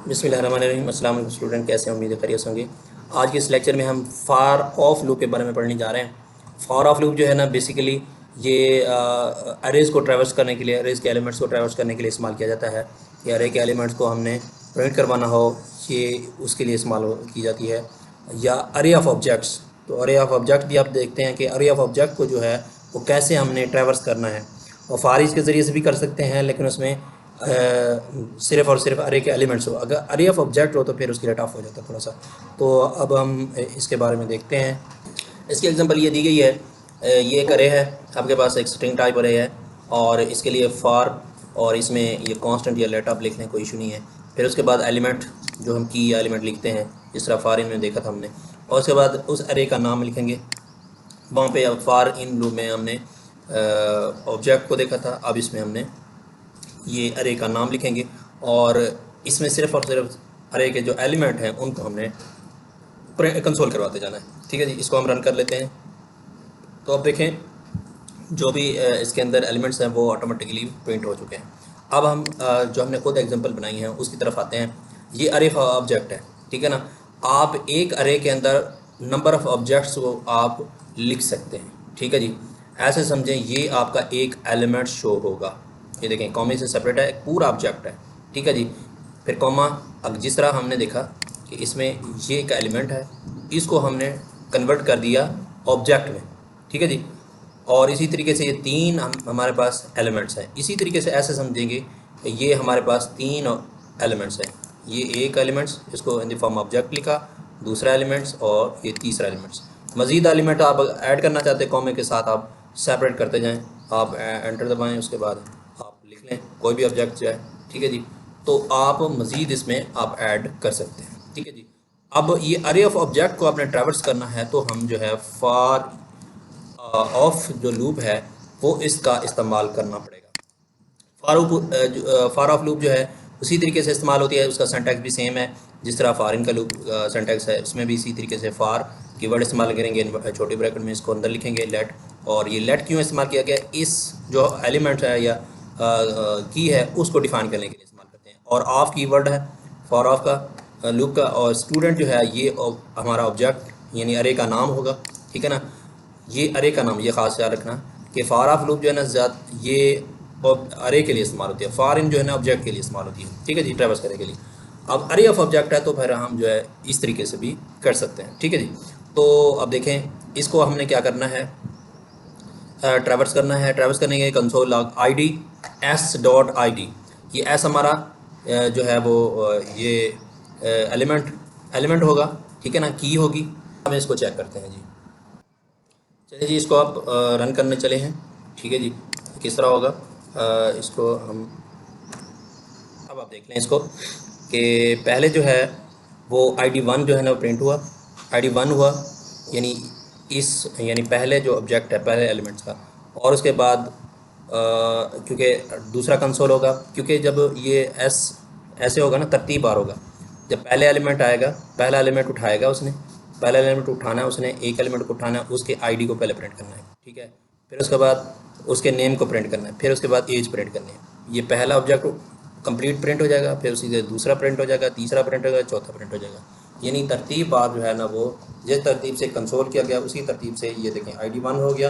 बिस्मिल्लाहिर्रहमानिर्रहीम। अस्सलाम वालेकुम स्टूडेंट, कैसे हैं? उम्मीद है खैरियत होंगे। आज के इस लेक्चर में हम फार ऑफ लूप के बारे में पढ़ने जा रहे हैं। फार ऑफ लूप जो है ना, बेसिकली ये अरेज़ को ट्रैवर्स करने के लिए, अरेज़ के एलिमेंट्स को ट्रैवर्स करने के लिए इस्तेमाल किया जाता है। कि अरे के एलिमेंट्स को हमने प्रिंट करवाना हो, ये उसके लिए इस्तेमाल की जाती है। या अरे ऑफ ऑब्जेक्ट्स, तो अरे ऑफ ऑब्जेक्ट भी आप देखते हैं कि अरे ऑफ ऑब्जेक्ट को जो है वो कैसे हमने ट्रैवर्स करना है। और फारिज के ज़रिए से भी कर सकते हैं, लेकिन उसमें सिर्फ़ और सिर्फ अरे के एलिमेंट्स हो। अगर अरे ऑफ ऑब्जेक्ट हो तो फिर उसके लिए टफ हो जाता है थोड़ा सा। तो अब हम इसके बारे में देखते हैं। इसकी एग्जांपल ये दी गई है। ये एक अरे है, आपके पास एक स्ट्रिंग टाइप अरे है और इसके लिए फार, और इसमें ये कांस्टेंट या लेट आप लिख लें, कोई इशू नहीं है। फिर उसके बाद एलिमेंट, जो हम की या एलिमेंट लिखते हैं, जिस तरह फार इन में देखा था हमने, और उसके बाद उस अरे का नाम लिखेंगे। वहाँ पे अब फार इन लूप में हमने ऑब्जेक्ट को देखा था, अब इसमें हमने ये अरे का नाम लिखेंगे और इसमें सिर्फ़ और सिर्फ अरे के जो एलिमेंट हैं उनको हमने कंसोल करवाते जाना है। ठीक है जी, इसको हम रन कर लेते हैं। तो अब देखें, जो भी इसके अंदर एलिमेंट्स हैं वो ऑटोमेटिकली प्रिंट हो चुके हैं। अब हम जो हमने खुद एग्जांपल बनाई है उसकी तरफ आते हैं। ये अरे ऑब्जेक्ट है, ठीक है ना। आप एक अरे के अंदर नंबर ऑफ़ ऑब्जेक्ट्स को आप लिख सकते हैं, ठीक है जी। ऐसे समझें, ये आपका एक एलिमेंट शो होगा। ये देखें, कॉमे से सेपरेट है, एक पूरा ऑब्जेक्ट है, ठीक है जी। फिर कॉमा, अब जिस तरह हमने देखा कि इसमें ये एक एलिमेंट है, इसको हमने कन्वर्ट कर दिया ऑब्जेक्ट में, ठीक है जी। और इसी तरीके से ये तीन हमारे पास एलिमेंट्स हैं। इसी तरीके से ऐसे समझेंगे कि ये हमारे पास तीन एलिमेंट्स हैं। ये एक एलिमेंट्स, इसको इन द फॉर्म ऑब्जेक्ट लिखा, दूसरा एलिमेंट्स और ये तीसरा एलिमेंट्स। मज़ीद एलिमेंट आप ऐड करना चाहते हैं कॉमे के साथ, आप सेपरेट करते जाएं। आप एंटर दबाएं, उसके बाद आप लिख लें कोई भी ऑब्जेक्ट जो है, ठीक है जी। तो आप मज़ीद इसमें आप ऐड कर सकते हैं, ठीक है जी। अब ये अरे ऑफ ऑब्जेक्ट को आपने ट्रैवर्स करना है, तो हम जो है फार ऑफ जो लूप है वो इसका इस्तेमाल करना पड़ेगा। फार ऑफ लूप जो है उसी तरीके से इस्तेमाल होती है, उसका सिंटैक्स भी सेम है। जिस तरह फार इन का लूप सिंटैक्स है, उसमें भी इसी तरीके से फार कीवर्ड इस्तेमाल करेंगे, छोटे ब्रैकेट में इसको अंदर लिखेंगे लेट। और ये लेट क्यों इस्तेमाल किया गया, इस जो एलिमेंट है या की है उसको डिफाइन करने के लिए इस्तेमाल करते हैं। और ऑफ कीवर्ड है फार ऑफ का लूप का, और स्टूडेंट जो है ये हमारा ऑब्जेक्ट यानी अरे का नाम होगा, ठीक है ना। ये अरे का नाम, ये ख़ास याद रखना कि फार ऑफ लूप जो है ना ज़्यादा ये अरे के लिए इस्तेमाल होती है, फार इन जो है ना ऑब्जेक्ट के लिए इस्तेमाल होती है, ठीक है जी, ट्रैवर्स करने के लिए। अब अरे ऑफ ऑब्जेक्ट है तो फिर हम जो है इस तरीके से भी कर सकते हैं, ठीक है जी। तो अब देखें, इसको हमने क्या करना है, ट्रैवर्स करना है। ट्रैवर्स करने के कंसोल लॉग ID s.id, ये एस हमारा जो है वो ये एलिमेंट होगा, ठीक है ना, की होगी। हम इसको चेक करते हैं जी। चलिए जी, इसको आप रन करने चले हैं, ठीक है जी। किस तरह होगा इसको हम, अब आप देख लें इसको कि पहले जो है वो ID1 जो है ना वो प्रिंट हुआ। ID1 हुआ यानी पहले जो ऑब्जेक्ट है, पहले एलिमेंट्स का। और उसके बाद क्योंकि दूसरा कंसोल होगा, क्योंकि जब ये एस ऐसे होगा ना, तरतीब बार होगा। जब पहले एलिमेंट आएगा, पहला एलिमेंट उठाएगा उसने, पहला एलिमेंट उठाना है उसने, एक एलिमेंट को उठाना है, उसके ID को पहले प्रिंट करना है, ठीक है। फिर उसके बाद उसके नेम को प्रिंट करना है, फिर उसके बाद एज प्रिंट करनी है। ये पहला ऑब्जेक्ट कंप्लीट प्रिंट हो जाएगा, फिर उसी से दूसरा प्रिंट हो जाएगा, तीसरा प्रिंट हो जाएगा, चौथा प्रिंट हो जाएगा। यानी तरतीब बार जो है ना वो जिस तरतीब से कंसोल किया गया उसी तरतीब से, ये देखें ID1 हो गया,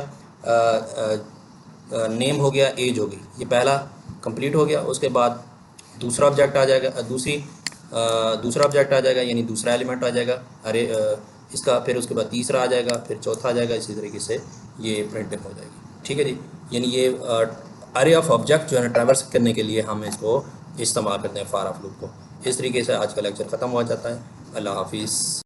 नेम हो गया, एज हो गई, ये पहला कंप्लीट हो गया। उसके बाद दूसरा ऑब्जेक्ट आ जाएगा, दूसरा ऑब्जेक्ट आ जाएगा, यानी दूसरा एलिमेंट आ जाएगा अरे इसका। फिर उसके बाद तीसरा आ जाएगा, फिर चौथा आ जाएगा, इसी तरीके से ये प्रिंटिंग हो जाएगी, ठीक है जी। यानी ये अरे ऑफ ऑब्जेक्ट जो है ना ट्रैवर्स करने के लिए हम इसको इस्तेमाल करते हैं फार ऑफ लूप को। इस तरीके से आज का लेक्चर ख़त्म हो जाता है। अल्लाह हाफिज़।